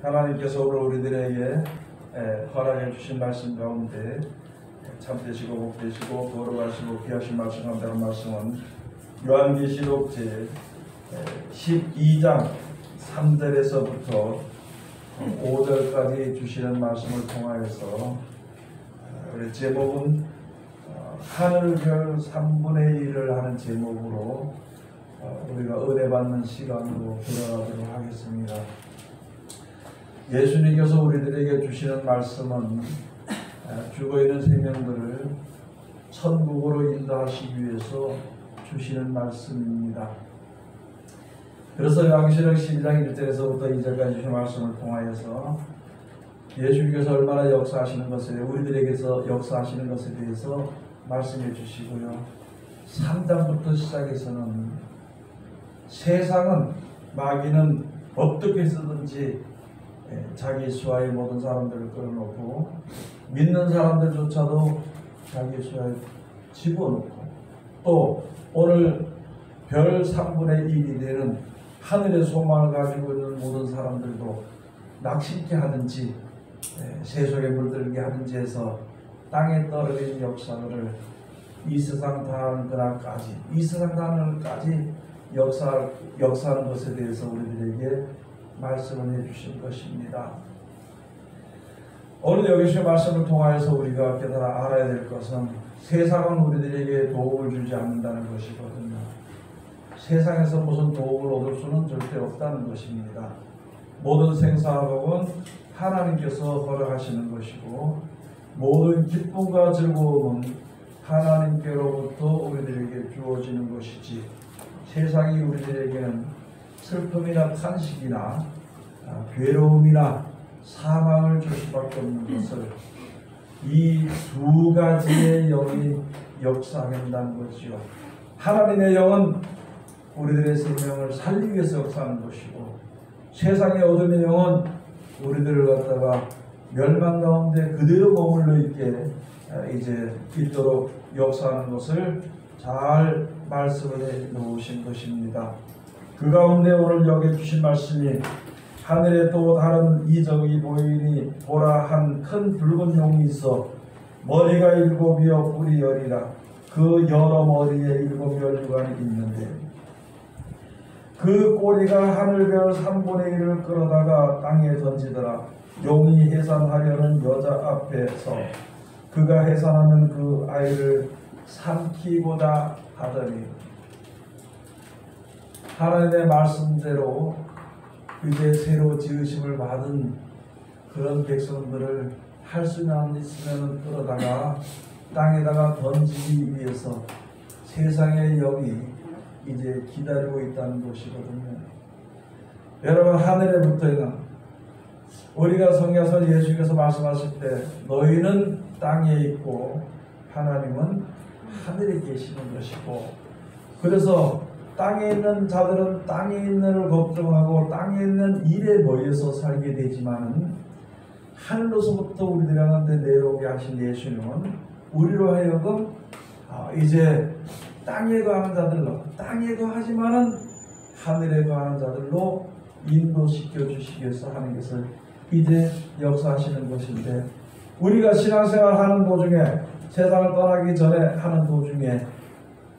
하나님께서 오늘 우리들에게 허락해 주신 말씀 가운데 참되시고 복되시고 거룩하시고 귀하신 말씀 한다는 말씀은 요한계시록 제 12장 3절에서부터 5절까지 주시는 말씀을 통하여서 우리 제목은 하늘별 3분의 1을 하는 제목으로 우리가 은혜받는 시간으로 들어가도록 하겠습니다. 예수님께서 우리들에게 주시는 말씀은 죽어있는 생명들을 천국으로 인도하시기 위해서 주시는 말씀입니다. 그래서 요한계시록 12장 1절에서부터 2절까지 주신 말씀을 통하여서 예수님께서 얼마나 역사하시는 것에 우리들에게서 역사하시는 것에 대해서 말씀해 주시고요. 3장부터 시작해서는 세상은 마귀는 어떻게 해서든지 자기 수하의 모든 사람들을 끌어놓고 믿는 사람들조차도 자기 수하에 집어넣고 또 오늘 별 3분의 1이 되는 하늘의 소망을 가지고 있는 모든 사람들도 낙심케 하든지 세속에 물들게 하든지 해서 땅에 떨어진 역사를 이 세상 다하는 그날까지 이 세상 다하는 날까지 역사하는 것에 대해서 우리들에게 말씀을 해주신 것입니다. 오늘 여기서 말씀을 통하여서 우리가 깨달아 알아야 될 것은 세상은 우리들에게 도움을 주지 않는다는 것이거든요. 세상에서 무슨 도움을 얻을 수는 절대 없다는 것입니다. 모든 생사복은 하나님께서 허락하시는 것이고 모든 기쁨과 즐거움은 하나님께로부터 우리들에게 주어지는 것이지 세상이 우리들에게는 슬픔이나 탄식이나 괴로움이나 사망을 줄 수밖에 없는 것을 이 두 가지의 영이 역사한다는 것이요. 하나님의 영은 우리들의 생명을 살리기 위해서 역사하는 것이고 세상의 어둠의 영은 우리들을 갖다가 멸망 가운데 그대로 머물러 있게 이제 있도록 역사하는 것을 잘 말씀을 해 놓으신 것입니다. 그 가운데 오늘 여기 주신 말씀이 하늘에 또 다른 이적이 보이니 보라 한 큰 붉은 용이 있어 머리가 7이요 뿔이 10이라 그 여러 머리에 7 멸류관이 있는데 그 꼬리가 하늘별 3분의 1을 끌어다가 땅에 던지더라. 용이 해산하려는 여자 앞에서 그가 해산하면 그 아이를 삼키고자 하더니 하나님의 말씀대로 이제 새로 지으심을 받은 그런 백성들을 할 수만 있으면 끌어다가 땅에다가 던지기 위해서 세상의 영이 이제 기다리고 있다는 것이거든요. 여러분 하늘에 붙어있는 우리가 성경에서 예수께서 말씀하실 때 너희는 땅에 있고 하나님은 하늘에 계시는 것이고 그래서 땅에 있는 자들은 땅에 있는 일을 걱정하고 땅에 있는 일에 모여서 살게 되지만 하늘로서부터 우리들 가운데 내려오게 하신 예수님은 우리로 하여금 이제 땅에 거하는 자들로 땅에 거하지만은 하늘에 거하는 자들로 인도시켜 주시기 위해서 하는 것을 이제 역사하시는 것인데 우리가 신앙생활 하는 도중에 세상을 떠나기 전에 하는 도중에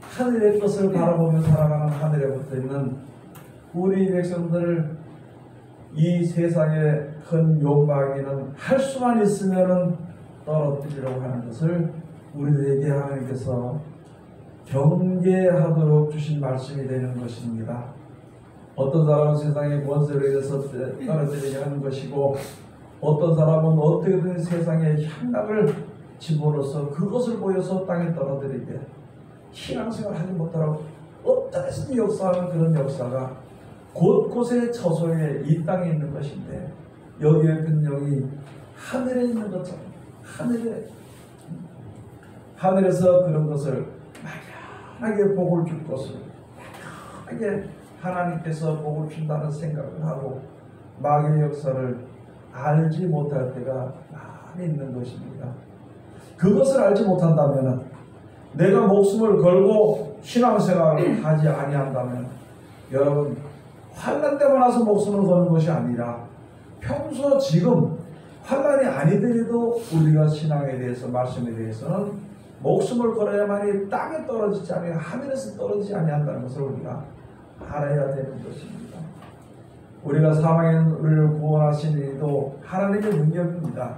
하늘의 것을 바라보며 살아가는 하늘에 붙어있는 우리 백성들을 이 세상의 큰 욕망에는 할 수만 있으면 떨어뜨리려고 하는 것을 우리들에게 하나님께서 경계하도록 주신 말씀이 되는 것입니다. 어떤 사람은 세상의 권세로 인해서 떨어뜨리게 하는 것이고 어떤 사람은 어떻게든 세상의 향락을 집어넣어서 그것을 보여서 땅에 떨어뜨리게 신앙생활 하지 못하라고 어떠한 역사하는 그런 역사가 곳곳에 처소에 이 땅에 있는 것인데 여기에 큰 영이 하늘에 있는 것처럼 하늘에서 그런 것을 막연하게 복을 줄 것을 막연하게 하나님께서 복을 준다는 생각을 하고 마귀의 역사를 알지 못할 때가 많이 있는 것입니다. 그것을 알지 못한다면 내가 목숨을 걸고 신앙생활을 하지 아니한다면 여러분 환난 때만 와서 목숨을 거는 것이 아니라 평소 지금 환난이 아니더라도 우리가 신앙에 대해서 말씀에 대해서는 목숨을 걸어야만이 땅에 떨어지지 아니하고 하늘에서 떨어지지 아니한다는 것을 우리가 알아야 되는 것입니다. 우리가 사망의 우리를 구원하신 이도 하나님의 능력입니다.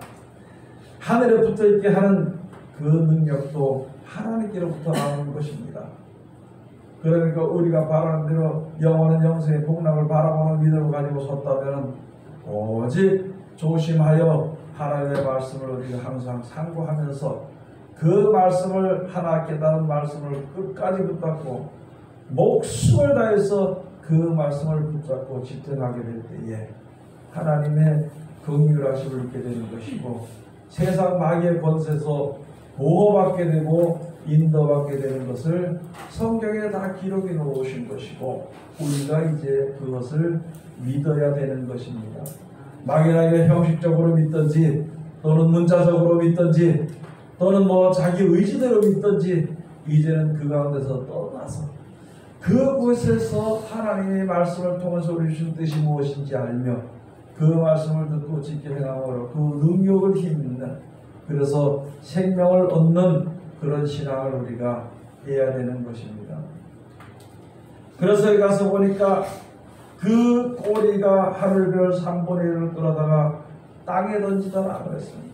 하늘에 붙어있게 하는 그 능력도 하나님께로부터 나오는 것입니다. 그러니까 우리가 바라는 대로 영원한 영생의 복락을 바라보는 믿음을 가지고 섰다면 오직 조심하여 하나님의 말씀을 우리가 항상 상고하면서 그 말씀을 하나 깨달은 말씀을 끝까지 붙잡고 목숨을 다해서 그 말씀을 붙잡고 집행하게 될 때에 하나님의 긍휼하심을 입게 되는 것이고 세상 마귀의 권세에서 보호받게 되고 인도받게 되는 것을 성경에 다 기록해 놓으신 것이고 우리가 이제 그것을 믿어야 되는 것입니다. 막연하게 형식적으로 믿든지 또는 문자적으로 믿든지 또는 자기 의지대로 믿든지 이제는 그 가운데서 떠나서 그곳에서 하나님의 말씀을 통해서 우리 주신 뜻이 무엇인지 알며 그 말씀을 듣고 지켜 행함으로 그 능력을 힘입는 그래서 생명을 얻는 그런 신앙을 우리가 해야 되는 것입니다. 그래서 여기 가서 보니까 그 꼬리가 하늘별 3분의 1을 끌어다가 땅에 던지더라 그랬습니다.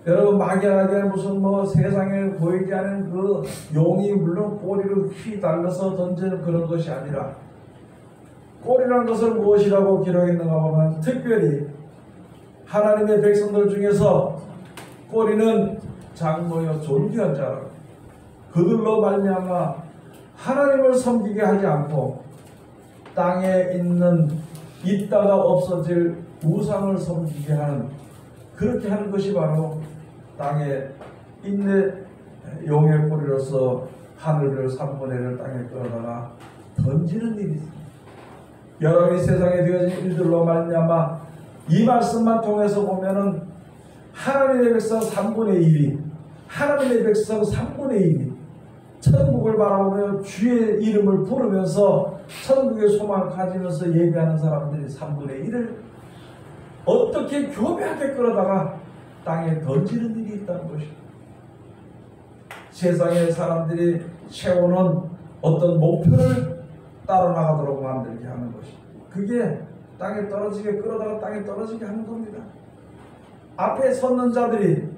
여러분 막연하게 무슨 세상에 보이지 않는 그 용이 물론 꼬리를 휘달려서 던지는 그런 것이 아니라 꼬리라는 것을 무엇이라고 기록했는가 보면 특별히 하나님의 백성들 중에서 꼬리는 장로여 존귀한 자라 그들로 말미암아 하나님을 섬기게 하지 않고 땅에 있다가 없어질 우상을 섬기게 하는 그렇게 하는 것이 바로 땅에 있는 용의 꼬리로서 하늘을 3분의 1을 땅에 끌어다가 던지는 일이 있습니다. 여러분이 세상에 되어진 일들로 말미암아 이 말씀만 통해서 보면은 하나님의 백성 3분의 1이 하나님의 백성 3분의 1이 천국을 바라보며 주의 이름을 부르면서 천국의 소망을 가지면서 예배하는 사람들이 3분의 1을 어떻게 교묘하게 끌어다가 땅에 던지는 일이 있다는 것입니다. 세상의 사람들이 채우는 어떤 목표를 따라 나가도록 만들게 하는 것입니다. 그게 땅에 떨어지게 끌어다가 땅에 떨어지게 하는 겁니다. 앞에 섰는 자들이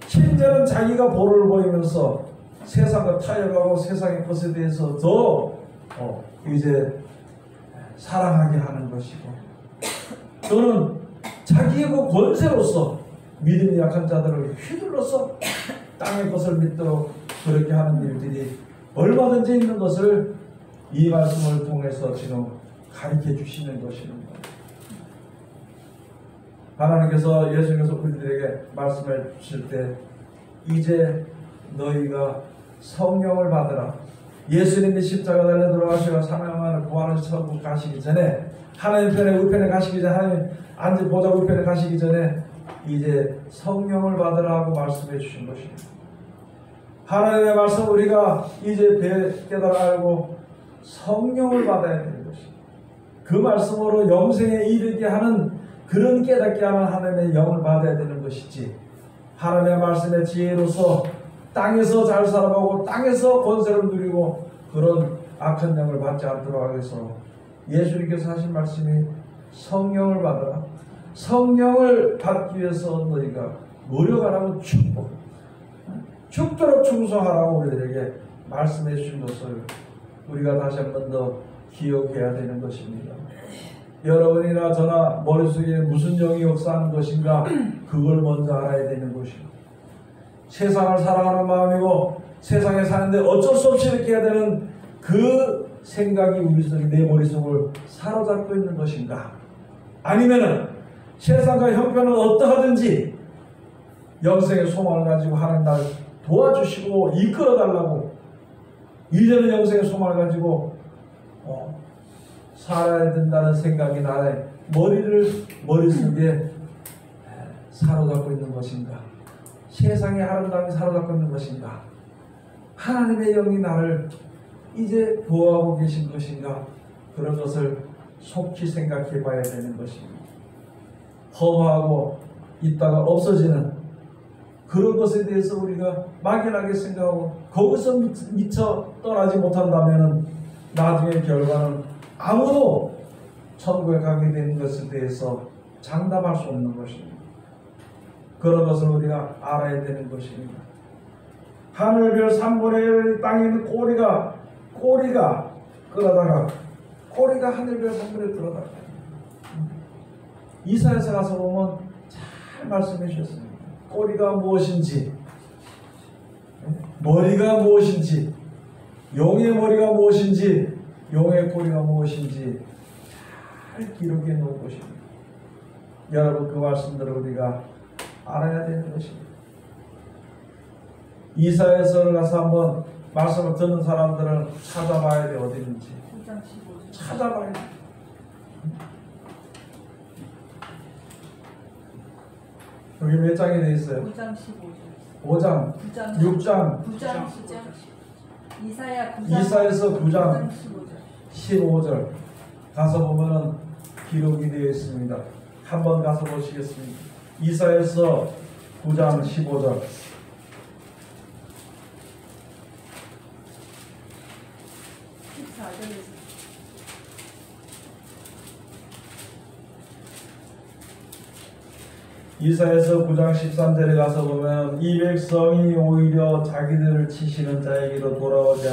심지어는 자기가 보를 보이면서 세상과 타협하고 세상의 것에 대해서 더 이제 사랑하게 하는 것이고 또는 자기의 그 권세로서 믿음이 약한 자들을 휘둘러서 땅의 것을 믿도록 그렇게 하는 일들이 얼마든지 있는 것을 이 말씀을 통해서 지금 가르쳐 주시는 것입니다. 하나님께서 예수님께서 우리들에게 말씀해 주실 때 이제 너희가 성령을 받으라. 예수님이 십자가 달려 돌아가시고 사명하는 구하는 천국 가시기 전에 하나님 편에 우편에 가시기 전에 하나님 앉은 보좌 우편에 가시기 전에 이제 성령을 받으라 하고 말씀해 주신 것입니다. 하나님의 말씀 우리가 이제 깨달아 알고 성령을 받아야 되는 것입니다. 그 말씀으로 영생에 이르게 하는 그런 깨닫게 하는 하나님의 영을 받아야 되는 것이지 하나님의 말씀의 지혜로서 땅에서 잘 살아가고 땅에서 권세를 누리고 그런 악한 영을 받지 않도록 하기 위해서 예수님께서 하신 말씀이 성령을 받아라. 성령을 받기 위해서 너희가 노력하라고 죽도록 충성하라고 우리들에게 말씀해 주신 것을 우리가 다시 한 번 더 기억해야 되는 것입니다. 여러분이나 저나 머릿속에 무슨 영이 역사하는 것인가 그걸 먼저 알아야 되는 것이고 세상을 사랑하는 마음이고 세상에 사는데 어쩔 수 없이 이렇게 해야 되는 그 생각이 우리 속에 내 머릿속을 사로잡고 있는 것인가 아니면은 세상과 형편은 어떠하든지 영생의 소망을 가지고 하나님 날 도와주시고 이끌어달라고 이제는 영생의 소망을 가지고 살아야 된다는 생각이 나의 머릿속에 사로잡고 있는 것인가 세상의 아름다움이 사로잡고 있는 것인가 하나님의 영이 나를 이제 보호하고 계신 것인가 그런 것을 속히 생각해 봐야 되는 것입니다. 허무하고 있다가 없어지는 그런 것에 대해서 우리가 막연하게 생각하고 거기서 미처 떠나지 못한다면 나중에 결과는 아무도 천국에 가게 되는 것에 대해서 장담할 수 없는 것입니다. 그런 것을 우리가 알아야 되는 것입니다. 하늘별 3분의 1 땅에 있는 꼬리가 끌어다가 꼬리가 하늘별 3분의 1 들어가요. 이사야서 가서 보면 잘 말씀해 주셨습니다. 꼬리가 무엇인지, 머리가 무엇인지, 용의 머리가 무엇인지, 용의 꼬리가 무엇인지 잘 기록해 놓은 것입니다. 여러분, 그 말씀들을 우리가 알아야 되는 것입니다. 이사야서를 가서 한번 말씀을 듣는 사람들은 찾아봐야 돼. 어디 있는지 찾아봐야 돼. 여기 몇 장이 되어 있어요? 5장 15절 5장 6장 9장 10절 이사야서 9장 15절 15절 가서 보면은 기록이 되어 있습니다. 한번 가서 보시겠습니다. 이사야서 9장 15절 이사야서 9장 13절에 가서 보면 이 백성이 오히려 자기들을 치시는 자에게로 돌아오지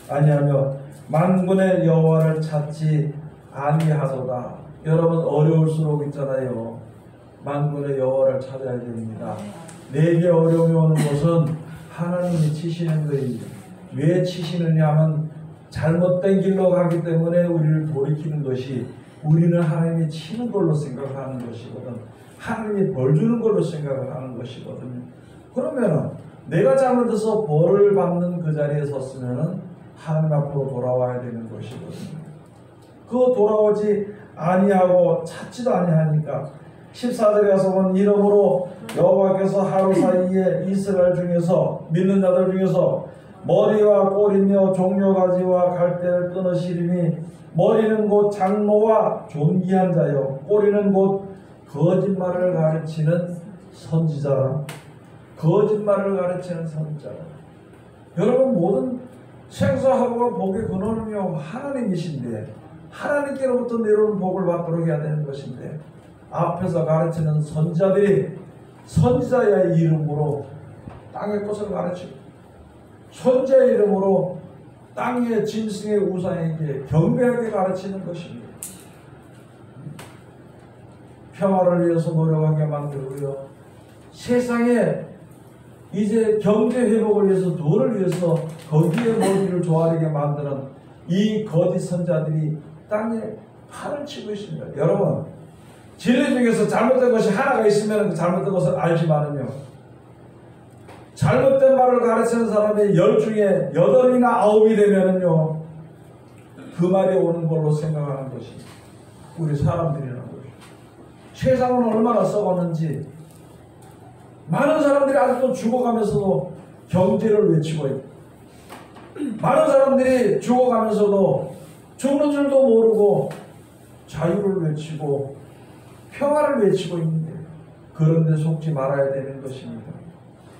아니하며 만군의 여호와를 찾지 아니하도다. 여러분, 어려울수록 있잖아요. 만군의 여호와를 찾아야 됩니다. 내게 어려움이 오는 것은 하나님이 치시는 거예요. 왜 치시느냐 하면 잘못된 길로 가기 때문에 우리를 돌이키는 것이, 우리는 하나님이 치는 걸로 생각하는 것이거든. 하나님이 벌 주는 걸로 생각을 하는 것이거든요. 그러면은 내가 잘못해서 벌을 받는 그 자리에 섰으면은 하나님 앞으로 돌아와야 되는 것이거든요. 그거 돌아오지 아니하고 찾지도 아니하니까 14절에 가서 보면 이러므로 여호와께서 하루 사이에 이스라엘 중에서 믿는 자들 중에서 머리와 꼬리며 종려가지와 갈대를 끊으시리니 머리는 곧 장로와 존귀한 자요 꼬리는 곧 거짓말을 가르치는 선지자라. 거짓말을 가르치는 선지자라. 여러분, 모든 생사하고가 복의 근원은요 하나님이신데 하나님께로부터 내려오는 복을 받도록 해야 되는 것인데 앞에서 가르치는 선지자들이 선지자의 이름으로 땅의 것을 가르치고 선지자의 이름으로 땅의 짐승의 우상에게 경배하게 가르치는 것입니다. 평화를 위해서 노력하게 만들고요. 세상에 이제 경제 회복을 위해서 돈을 위해서 거기에 머리를 조아리게 만드는 이 거짓 선자들이 땅에 판을 치고 있습니다. 여러분, 진리 중에서 잘못된 것이 하나가 있으면 그 잘못된 것을 알지만은요, 잘못된 말을 가르치는 사람이 10 중에 8이나 9이 되면은요, 그 말이 옳은 걸로 생각하는 것이 우리 사람들이라는 거죠. 세상은 얼마나 썩었는지 많은 사람들이 아직도 죽어가면서도 경제를 외치고 있고, 많은 사람들이 죽어가면서도 죽는 줄도 모르고 자유를 외치고 평화를 외치고 있는데, 그런데 속지 말아야 되는 것입니다.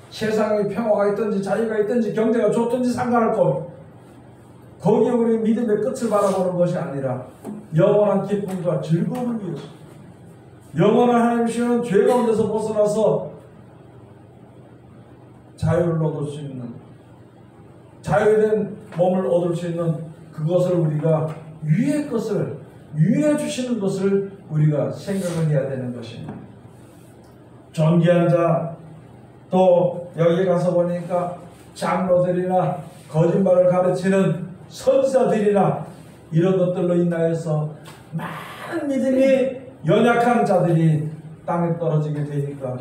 세상에 평화가 있든지 자유가 있든지 경제가 좋든지 상관할 것 없고, 거기에 우리 믿음의 끝을 바라보는 것이 아니라 영원한 기쁨과 즐거움을 위해서, 영원한 하나님 주시는 죄 가운데서 벗어나서 자유를 얻을 수 있는, 자유된 몸을 얻을 수 있는 그것을 우리가 위의 것을, 위에 주시는 것을 우리가 생각을 해야 되는 것입니다. 존귀한 자, 또 여기 가서 보니까 장로들이나 거짓말을 가르치는 선지자들이나 이런 것들로 인하여서 많은 믿음이 연약한 자들이 땅에 떨어지게 되니까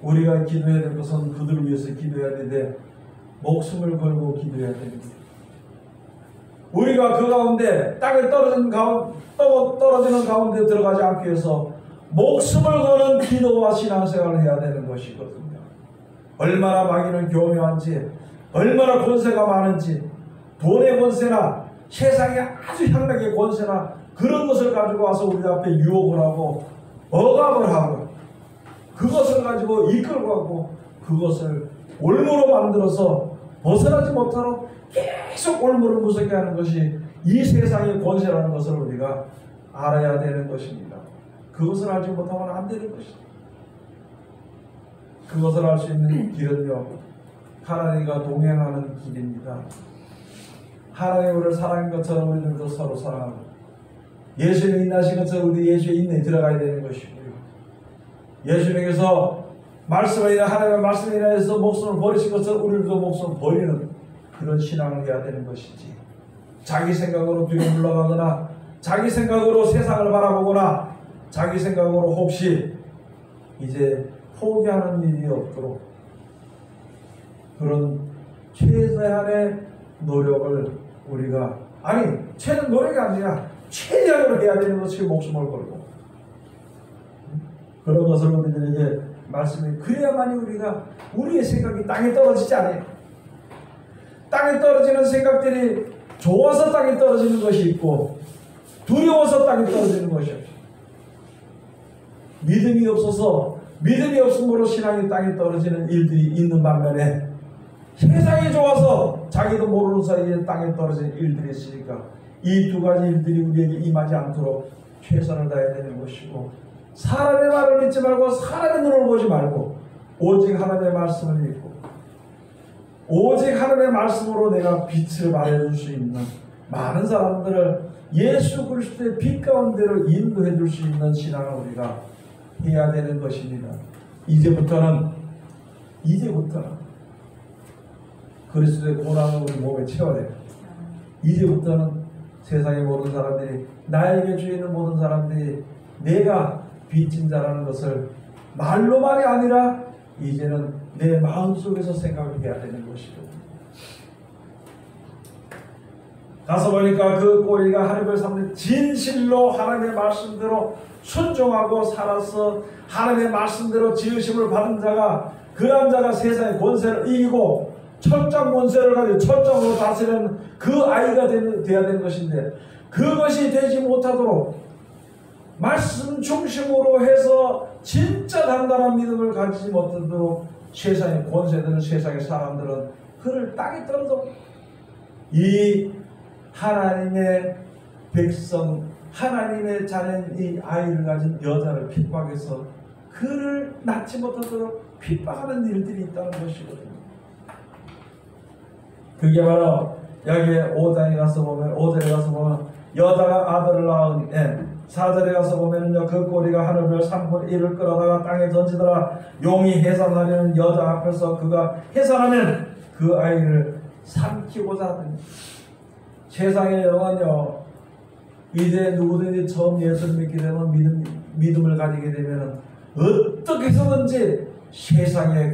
우리가 기도해야 될 것은 그들을 위해서 기도해야 되는데 목숨을 걸고 기도해야 됩니다. 우리가 그 가운데 땅에 떨어지는 가운데 들어가지 않기 위해서 목숨을 거는 기도와 신앙생활을 해야 되는 것이거든요. 얼마나 마귀는 교묘한지, 얼마나 권세가 많은지, 돈의 권세나 세상의 아주 향락의 권세나 그런 것을 가지고 와서 우리 앞에 유혹을 하고 억압을 하고 그것을 가지고 이끌고 가고 그것을 올무로 만들어서 벗어나지 못하도록 계속 올무를 무섭게 하는 것이 이 세상의 권세라는 것을 우리가 알아야 되는 것입니다. 그것을 알지 못하면 안 되는 것입니다. 그것을 알 수 있는 길은요, 하나님과 동행하는 길입니다. 하나님 우리를 사랑한 것처럼 우리들도 서로 사랑하고 예수님이 인하신 것처럼 우리 예수의 인내에 들어가야 되는 것이고요. 예수님께서 말씀을 인하 하나님의 말씀에 인하여서 목숨을 버리신 것처럼 우리도 목숨을 버리는 그런 신앙을 해야 되는 것이지, 자기 생각으로 뒤로 물러가거나 자기 생각으로 세상을 바라보거나 자기 생각으로 혹시 이제 포기하는 일이 없도록 그런 최대한의 노력을 우리가, 아니 최대한 노력이 아니라 최대한으로 해야 되는 것이 목숨을 걸고 그런 것을 우리들에게 말씀해, 그래야만이 우리가 우리의 생각이 땅에 떨어지지 않아요. 땅에 떨어지는 생각들이 좋아서 땅에 떨어지는 것이 있고 두려워서 땅에 떨어지는 것이 없어요. 믿음이 없어서, 믿음이 없음으로 신앙이 땅에 떨어지는 일들이 있는 반면에 세상이 좋아서 자기도 모르는 사이에 땅에 떨어지는 일들이 있으니까 이 두 가지 일들이 우리에게 임하지 않도록 최선을 다해야 되는 것이고, 사람의 말을 믿지 말고 사람의 눈을 보지 말고 오직 하나님의 말씀을 믿고 오직 하나님의 말씀으로 내가 빛을 발해줄 수 있는 많은 사람들을 예수 그리스도의 빛 가운데로 인도해 줄 수 있는 신앙을 우리가 해야 되는 것입니다. 이제부터는 그리스도의 고난을 우리 몸에 채워야 돼요. 이제부터는 세상의 모든 사람들이, 나에게 주의 있는 모든 사람들이 내가 빚진 자라는 것을 말로만이 아니라 이제는 내 마음속에서 생각을 해야 되는 것이고, 가서 보니까 그 꼬리가 하나님을 삼는 진실로 하나님의 말씀대로 순종하고 살아서 하나님의 말씀대로 지으심을 받은 자가, 그런 자가 세상의 권세를 이기고 철장 권세를 가지고 철장으로 다스리는 그 아이가 되어야 되는 것인데, 그것이 되지 못하도록 말씀 중심으로 해서 진짜 단단한 믿음을 가지지 못하도록 세상의 권세들은, 세상의 사람들은 그를 땅에 떨어져 이 하나님의 백성, 하나님의 자녀인 이 아이를 가진 여자를 핍박해서 그를 낳지 못하도록 핍박하는 일들이 있다는 것이거든요. 그게 바로 여기에 5장에 가서 보면, 5절에 가서 보면 여자가 아들을 낳은 4절에 가서 보면은요, 그 꼬리가 하늘별 3분의 1을 끌어다가 땅에 던지더라. 용이 해산하려는 여자 앞에서 그가 해산하면 그 아이를 삼키고자 하더니, 세상의 영은요, 이제 누구든지 처음 예수를 믿게 되면 믿음을 가지게 되면 어떻게 해서든지 세상에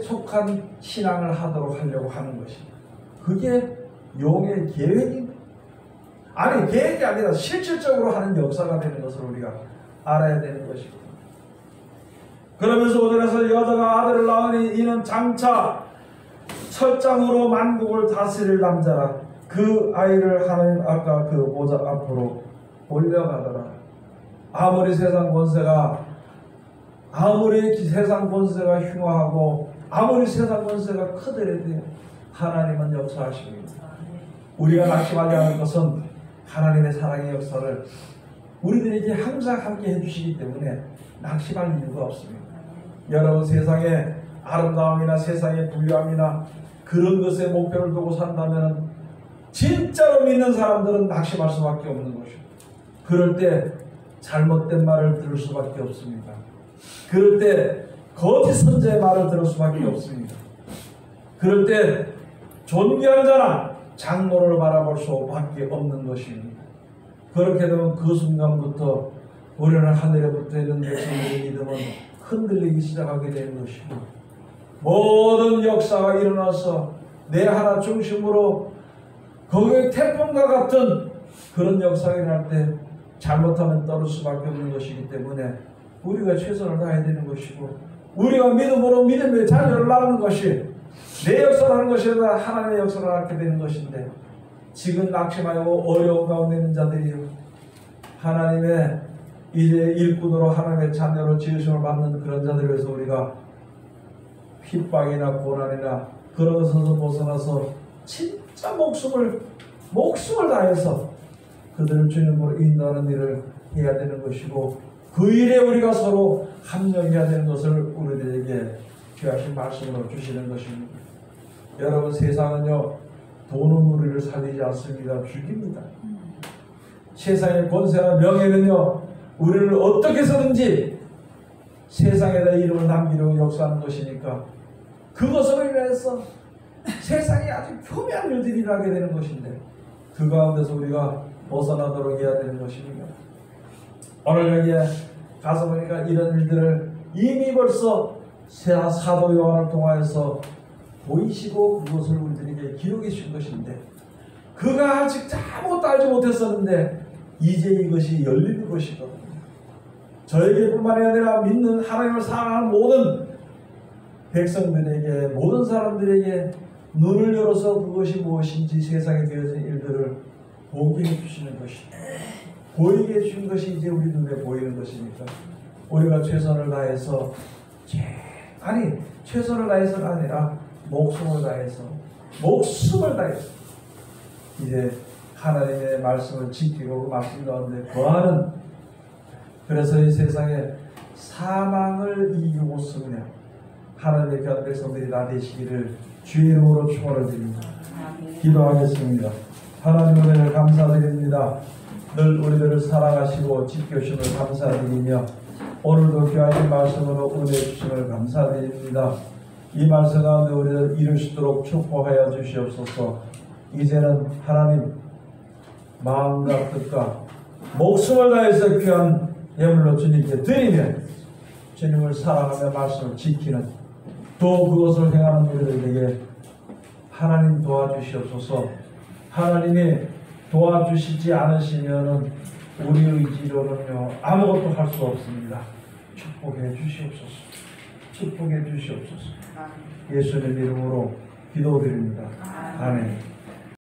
속한 신앙을 하려고 하는 것입니다. 그게 용의 계획입니다. 아니, 계획이 아니라 실질적으로 하는 역사가 되는 것을 우리가 알아야 되는 것이고, 그러면서 오늘에서 여자가 아들을 낳으니 이는 장차 철장으로 만국을 다스릴 남자라. 그 아이를 하나님 아까 그 보좌 앞으로 올려가더라. 아무리 세상 권세가 흉화하고 아무리 세상 권세가 크더라도 하나님은 역사하십니다. 우리가 낙심하지 않을 것은 하나님의 사랑의 역사를 우리들에게 항상 함께 해주시기 때문에 낙심할 이유가 없습니다. 여러분, 세상의 아름다움이나 세상의 부유함이나 그런 것에 목표를 두고 산다면 진짜로 믿는 사람들은 낙심할 수밖에 없는 것입니다. 그럴 때 잘못된 말을 들을 수밖에 없습니다. 그럴 때 거짓 선지자의 말을 들을 수밖에 없습니다. 그럴 때 존귀한 자나 장로를 바라볼 수밖에 없는 것입니다. 그렇게 되면 그 순간부터 우리는 하늘에 붙어있는 백성들의 믿음은 흔들리기 시작하게 되는 것이고, 모든 역사가 일어나서 내 하나 중심으로 거기에 태풍과 같은 그런 역사가 일어날 때 잘못하면 떨어질 수밖에 없는 것이기 때문에 우리가 최선을 다해야 되는 것이고, 우리가 믿음으로 믿음의 자녀를 낳는 것이 내 역사를 하는 것이 아니라 하나님의 역사를 낳게 되는 것인데, 지금 낙심하고 어려운 가운데 있는 자들이요, 하나님의 이제 일꾼으로 하나님의 자녀로 지으심을 받는 그런 자들을 위해서 우리가 핍박이나 고난이나 그런 것에서 벗어나서 진짜 목숨을 다해서 그들을 주님으로 인도하는 일을 해야 되는 것이고, 그 일에 우리가 서로 합력해야 되는 것을 우리들에게 귀하신 말씀으로 주시는 것입니다. 여러분, 세상은요, 돈은 우리를 살리지 않습니다. 죽입니다. 세상의 권세나 명예는요, 우리를 어떻게 해서든지 세상에다 이름을 남기려고 역사하는 것이니까 그것으로 인해서 세상에 아주 교묘한 일들이 일어나게 되는 것인데, 그 가운데서 우리가 벗어나도록 해야 되는 것입니다. 오늘 여기에 가서 보니까 이런 일들을 이미 벌써 사도 요한을 통하여서 보이시고 그것을 우리들에게 기록해 주신 것인데, 그가 아직 아무것도 알지 못했었는데 이제 이것이 열리는 것이거든요. 저에게뿐만 아니라 믿는 하나님을 사랑하는 모든 백성들에게, 모든 사람들에게 눈을 열어서 그것이 무엇인지 세상에 되어진 일들을 보게 해주시는 것이다. 보이게 해주신 것이 이제 우리 눈에 보이는 것이니까 우리가 최선을 다해서, 최선을 다해서가 아니라 목숨을 다해서 이제 하나님의 말씀을 지키고 그 말씀 가운데 거하는, 그래서 이 세상에 사망을 이기고 승리하는 하나님의 귀한 백성들이 다 되시기를 주의 이름으로 축원을 드립니다. 기도하겠습니다. 하나님, 은혜를 감사드립니다. 늘 우리들을 사랑하시고 지켜주심을 감사드리며 오늘도 귀하신 말씀으로 은혜 주심을 감사드립니다. 이 말씀 가운데 우리를 이룰 수 있도록 축복하여 주시옵소서. 이제는 하나님, 마음과 뜻과 목숨을 다해서 귀한 예물로 주님께 드리며 주님을 사랑하며 말씀을 지키는, 또 그것을 행하는 우리들에게 하나님 도와주시옵소서. 하나님이 도와주시지 않으시면은 우리 의지로는요 아무것도 할 수 없습니다. 축복해 주시옵소서. 축복해 주시옵소서. 예수님 이름으로 기도드립니다. 아멘.